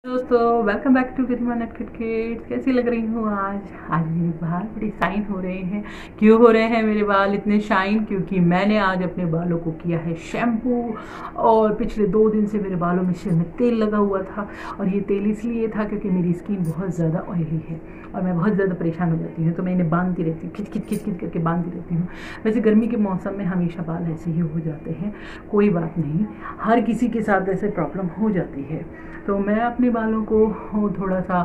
दोस्तों welcome back to किरमा नट किट किड्स। कैसी लग रही हूँ आज मेरे बाल बड़े शाइन हो रहे हैं। क्यों हो रहे हैं मेरे बाल इतने शाइन? क्योंकि मैंने आज अपने बालों को किया है शैम्पू। और पिछले 2 दिन से मेरे बालों में सिर में तेल लगा हुआ था, और ये तेल इसलिए था क्योंकि मेरी स्किन बहुत ज़्यादा ऑयली है और मैं बहुत ज़्यादा परेशान हो जाती हूँ, तो मैं इन्हें बांधती रहती हूँ, खिच खिच खिच खिच करके बांधती रहती हूँ। वैसे गर्मी के मौसम में हमेशा बाल ऐसे ही हो जाते हैं, कोई बात नहीं, हर किसी के साथ ऐसे प्रॉब्लम हो जाती है। तो मैं अपने बालों को थोड़ा सा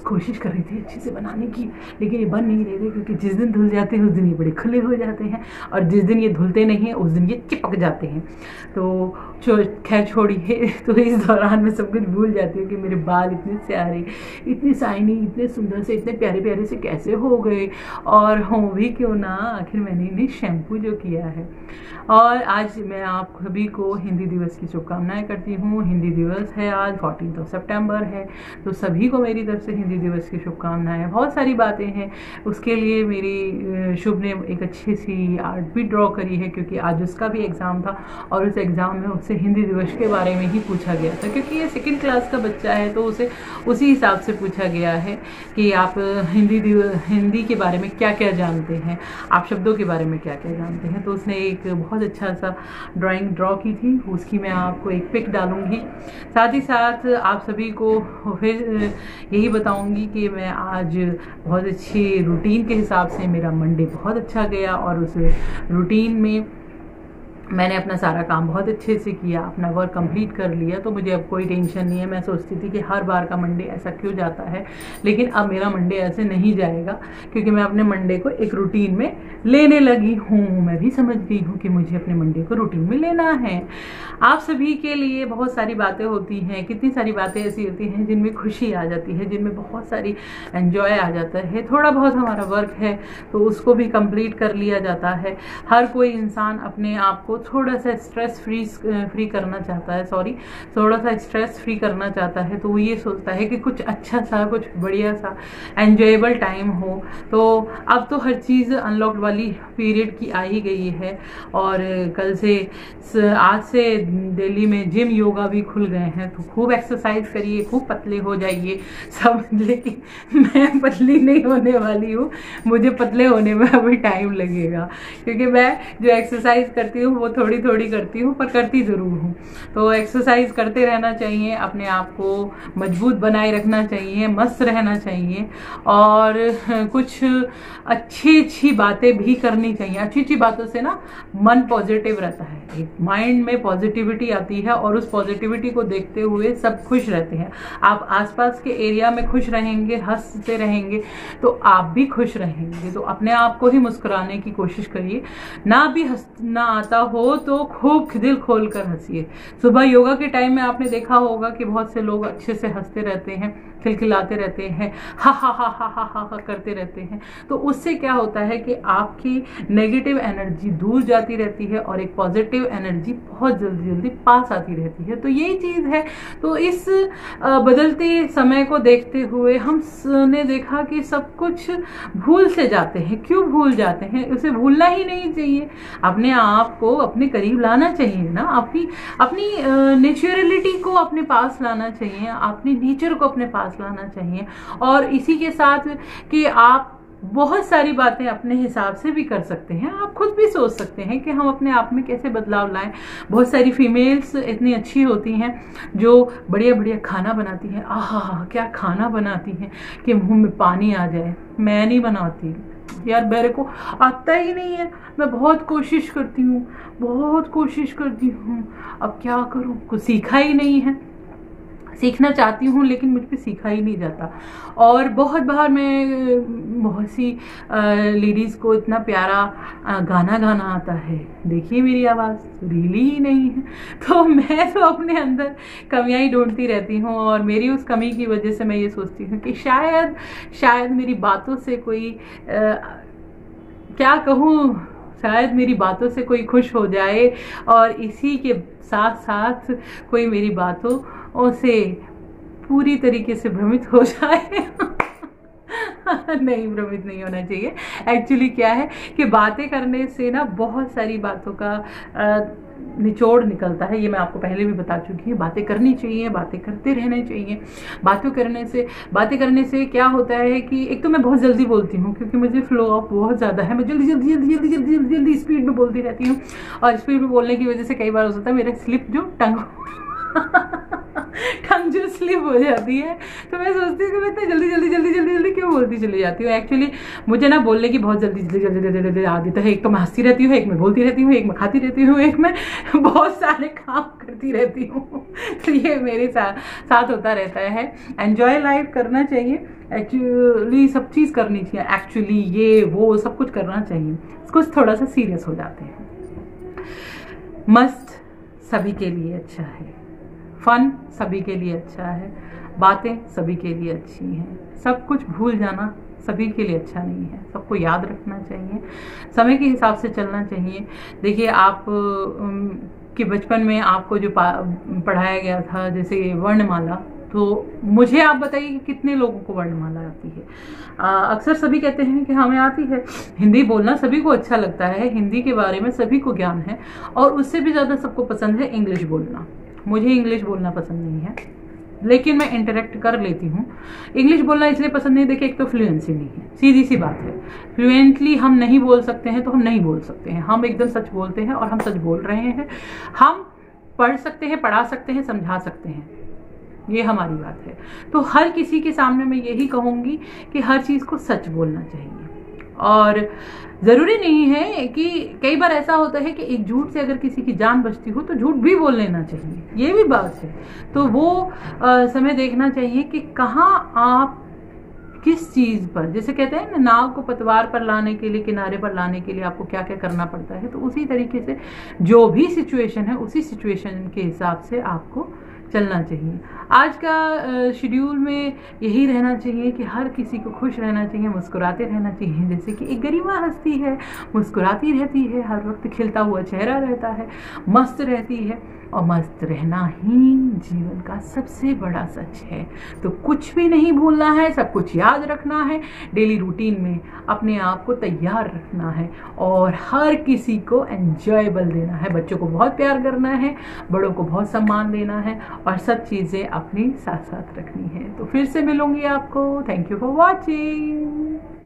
कोशिश कर रही थी अच्छे से बनाने की, लेकिन ये बन नहीं रहे थे क्योंकि जिस दिन धुल जाते हैं उस दिन ये बड़े खुले हो जाते हैं, और जिस दिन ये धुलते नहीं हैं उस दिन ये चिपक जाते हैं। तो खैर छोड़िए। तो इस दौरान मैं सब कुछ भूल जाती हूँ कि मेरे बाल इतने प्यारे, इतने शाइनी, इतने सुंदर से, इतने प्यारे प्यारे से कैसे हो गए, और हों भी क्यों ना, आखिर मैंने इन्हें शैम्पू जो किया है। और आज मैं आप सभी को हिंदी दिवस की शुभकामनाएं करती हूँ। हिंदी दिवस है आज, 14 सितंबर है, तो सभी को मेरी तरफ से हिंदी दिवस की शुभकामनाएं। बहुत सारी बातें हैं, उसके लिए मेरी शुभ ने एक अच्छी सी आर्ट भी ड्रॉ करी है, क्योंकि आज उसका भी एग्ज़ाम था और उस एग्ज़ाम में उससे हिंदी दिवस के बारे में ही पूछा गया था, क्योंकि ये 2nd क्लास का बच्चा है, तो उसे उसी हिसाब से पूछा गया है कि आप हिंदी के बारे में क्या क्या जानते हैं, आप शब्दों के बारे में क्या क्या जानते हैं। तो उसने एक बहुत अच्छा सा ड्राइंग ड्रॉ की थी, उसकी मैं आपको एक पिक डालूंगी। साथ ही साथ आप सभी को फिर यही बताऊंगी कि मैं आज बहुत अच्छी रूटीन के हिसाब से मेरा मंडे बहुत अच्छा गया, और उस रूटीन में मैंने अपना सारा काम बहुत अच्छे से किया, अपना वर्क कंप्लीट कर लिया, तो मुझे अब कोई टेंशन नहीं है। मैं सोचती थी कि हर बार का मंडे ऐसा क्यों जाता है, लेकिन अब मेरा मंडे ऐसे नहीं जाएगा, क्योंकि मैं अपने मंडे को एक रूटीन में लेने लगी हूँ। मैं भी समझ गई हूँ कि मुझे अपने मंडे को रूटीन में लेना है। आप सभी के लिए बहुत सारी बातें होती हैं, कितनी सारी बातें ऐसी होती हैं जिनमें खुशी आ जाती है, जिनमें बहुत सारी एंजॉय आ जाता है। थोड़ा बहुत हमारा वर्क है तो उसको भी कंप्लीट कर लिया जाता है। हर कोई इंसान अपने आप को थोड़ा सा स्ट्रेस फ्री करना चाहता है, थोड़ा सा स्ट्रेस फ्री करना चाहता है, तो वो ये सोचता है कि कुछ अच्छा सा, कुछ बढ़िया सा एंजॉयबल टाइम हो। तो अब तो हर चीज़ अनलॉक्ड वाली पीरियड की आ ही गई है, और कल से आज से दिल्ली में जिम योगा भी खुल गए हैं, तो खूब एक्सरसाइज करिए, खूब पतले हो जाइए सब। लेकिन मैं पतली नहीं होने वाली हूँ, मुझे पतले होने में अभी टाइम लगेगा, क्योंकि मैं जो एक्सरसाइज करती हूँ वो थोड़ी थोड़ी करती हूँ, पर करती ज़रूर हूँ। तो एक्सरसाइज करते रहना चाहिए, अपने आप को मजबूत बनाए रखना चाहिए, मस्त रहना चाहिए, और कुछ अच्छी बातें भी करनी चाहिए। अच्छी बातों से ना मन पॉजिटिव रहता है, एक माइंड में पॉजिटिविटी आती है, और उस पॉजिटिविटी को देखते हुए सब खुश रहते हैं। आप आसपास के एरिया में खुश रहेंगे, हंसते रहेंगे, तो आप भी खुश रहेंगे। तो अपने आप को ही मुस्कुराने की कोशिश करिए, ना भी हंसना आता हो तो खूब दिल खोल कर हंसिए। सुबह योगा के टाइम में आपने देखा होगा कि बहुत से लोग अच्छे से हंसते रहते हैं, खिलखिलाते रहते हैं, हा हा हा हा हा हा करते रहते हैं। तो उससे क्या होता है कि आपकी नेगेटिव एनर्जी दूर जाती रहती है, और एक पॉजिटिव एनर्जी बहुत जल्दी जल्दी पास आती रहती है। तो यही चीज़ है। तो इस बदलते समय को देखते हुए हमने देखा कि सब कुछ भूल से जाते हैं। क्यों भूल जाते हैं? उसे भूलना ही नहीं चाहिए, अपने आप को अपने करीब लाना चाहिए ना, अपनी नेचुरलिटी को अपने पास लाना चाहिए, अपनी नेचर को अपने पास लाना चाहिए। और इसी के साथ कि आप बहुत सारी बातें अपने हिसाब से भी कर सकते हैं। आप खुद भी सोच सकते हैं कि हम अपने आप में कैसे बदलाव लाएं। बहुत सारी फीमेल्स इतनी अच्छी होती हैं जो बढ़िया बढ़िया खाना बनाती हैं, आहा क्या खाना बनाती हैं कि मुंह में पानी आ जाए। मैं नहीं बनाती यार, मेरे को आता ही नहीं है। मैं बहुत कोशिश करती हूँ, बहुत कोशिश करती हूँ, अब क्या करूँ, कुछ सीखा ही नहीं है। सीखना चाहती हूँ लेकिन मुझ पे सीखा ही नहीं जाता। और बहुत बार मैं बहुत सी लेडीज़ को इतना प्यारा गाना गाना आता है, देखिए मेरी आवाज़ रीली ही नहीं है। तो मैं तो अपने अंदर कमियां ही ढूंढती रहती हूँ, और मेरी उस कमी की वजह से मैं ये सोचती हूँ कि शायद मेरी बातों से कोई क्या कहूँ, शायद मेरी बातों से कोई खुश हो जाए, और इसी के साथ साथ कोई मेरी बातों से पूरी तरीके से भ्रमित हो जाए। नहीं, भ्रमित नहीं होना चाहिए। एक्चुअली क्या है कि बातें करने से ना बहुत सारी बातों का निचोड़ निकलता है। ये मैं आपको पहले भी बता चुकी हूँ। बातें करनी चाहिए, बातें करते रहना चाहिए। बातें करने से क्या होता है कि एक तो मैं बहुत जल्दी बोलती हूँ, क्योंकि मुझे फ्लो ऑफ बहुत ज़्यादा है। मैं जल्दी जल्दी जल्दी जल्दी जल्दी जल्दी जल्दी स्पीड में बोलती रहती हूँ, और स्पीड में बोलने की वजह से कई बार हो सकता है मेरा स्लिप जो टंग जो स्लिप हो जाती है। तो मैं सोचती हूँ कि मैं इतना जल्दी जल्दी जल्दी जल्दी जल्दी क्यों बोलती चली जाती हूँ। एक्चुअली मुझे ना बोलने की बहुत जल्दी जल्दी जल्दी जल्दी जल्दी आदत है। एक तो मैं हंसती रहती हूँ, एक मैं बोलती रहती हूँ, एक मैं खाती रहती हूँ, एक मैं बहुत सारे काम करती रहती हूँ। तो ये मेरे साथ होता रहता है। एन्जॉय लाइफ करना चाहिए, एक्चुअली सब चीज़ करनी चाहिए। एक्चुअली ये वो सब कुछ करना चाहिए। कुछ थोड़ा सा सीरियस हो जाते हैं। मस्त सभी के लिए अच्छा है, फन सभी के लिए अच्छा है, बातें सभी के लिए अच्छी हैं। सब कुछ भूल जाना सभी के लिए अच्छा नहीं है। सबको याद रखना चाहिए, समय के हिसाब से चलना चाहिए। देखिए, आप कि बचपन में आपको जो पढ़ाया गया था, जैसे वर्णमाला, तो मुझे आप बताइए कि कितने लोगों को वर्णमाला आती है। अक्सर सभी कहते हैं कि हमें आती है। हिंदी बोलना सभी को अच्छा लगता है, हिंदी के बारे में सभी को ज्ञान है, और उससे भी ज़्यादा सबको पसंद है इंग्लिश बोलना। मुझे इंग्लिश बोलना पसंद नहीं है, लेकिन मैं इंटरेक्ट कर लेती हूँ। इंग्लिश बोलना इसलिए पसंद नहीं, देखिए, एक तो फ्लुएंसी नहीं है, सीधी सी बात है। फ्लुएंटली हम नहीं बोल सकते हैं तो हम नहीं बोल सकते हैं। हम एकदम सच बोलते हैं और हम सच बोल रहे हैं। हम पढ़ सकते हैं, पढ़ा सकते हैं, समझा सकते हैं, ये हमारी बात है। तो हर किसी के सामने मैं यही कहूँगी कि हर चीज़ को सच बोलना चाहिए। और ज़रूरी नहीं है कि कई बार ऐसा होता है कि एक झूठ से अगर किसी की जान बचती हो तो झूठ भी बोल लेना चाहिए, ये भी बात है। तो वो समय देखना चाहिए कि कहाँ आप किस चीज़ पर, जैसे कहते हैं ना, नाव को पतवार पर लाने के लिए, किनारे पर लाने के लिए आपको क्या क्या करना पड़ता है। तो उसी तरीके से जो भी सिचुएशन है, उसी सिचुएशन के हिसाब से आपको चलना चाहिए। आज का शेड्यूल में यही रहना चाहिए कि हर किसी को खुश रहना चाहिए, मुस्कुराते रहना चाहिए। जैसे कि एक गरिमा हंसती है, मुस्कुराती रहती है, हर वक्त खिलता हुआ चेहरा रहता है, मस्त रहती है, और मस्त रहना ही जीवन का सबसे बड़ा सच है। तो कुछ भी नहीं भूलना है, सब कुछ याद रखना है, डेली रूटीन में अपने आप को तैयार रखना है, और हर किसी को एंजॉयबल देना है। बच्चों को बहुत प्यार करना है, बड़ों को बहुत सम्मान देना है, और सब चीज़ें अपनी साथ साथ रखनी है। तो फिर से मिलूंगी आपको। Thank you for watching.